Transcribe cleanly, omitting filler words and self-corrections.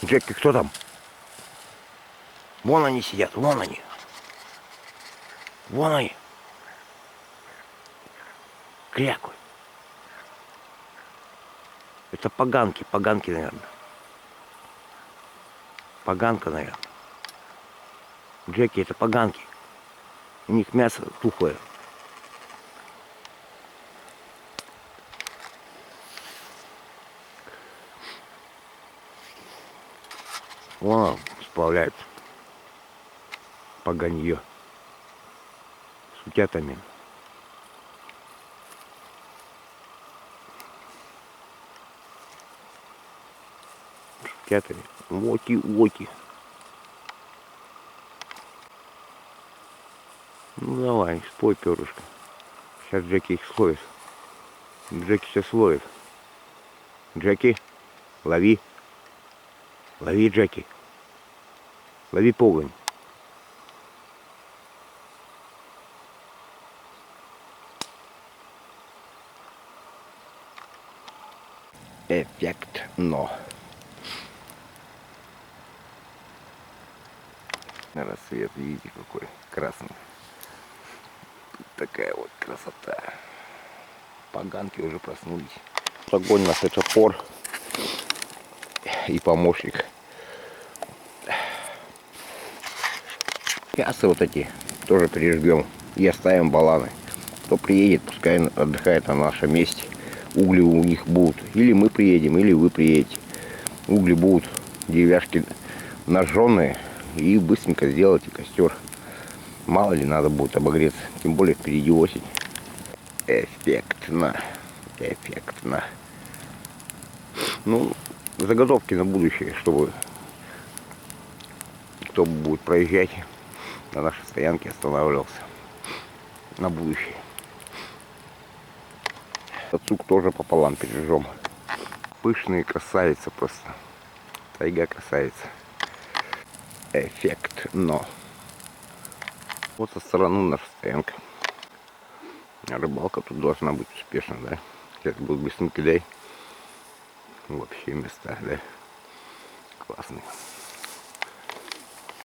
Джеки, кто там? Вон они сидят, вон они. Вон они. Крякают. Это поганки, наверное. Поганка, наверное. Джеки, это поганки. У них мясо тухлое. Вон он сплавляется. Поганье. С утятами. С утятами. Воки. Ну давай, спой, перышко. Сейчас Джеки их словит. Джеки сейчас ловит. Джеки, лови. Лови, Джеки. Лови погонь. Эффектно. Рассвет, видите, какой красный. Тут такая вот красота. Поганки уже проснулись. Огонь наш это пор и помощник. Мясо вот эти тоже пережгем и оставим баланы. Кто приедет, пускай отдыхает на нашем месте. Угли у них будут. Или мы приедем, или вы приедете. Угли будут, деревяшки нажженные. И быстренько сделайте костер. Мало ли надо будет обогреться. Тем более впереди осень. Эффектно. Ну, заготовки на будущее, чтобы кто будет проезжать на нашей стоянке, останавливался на будущее. Отцук тоже пополам пережжем. Пышные красавица просто. Тайга красавица. Эффектно. Вот со стороны наша стоянка. Рыбалка тут должна быть успешна, да? Сейчас будет быстренько кидай. Вообще места, да? Классные.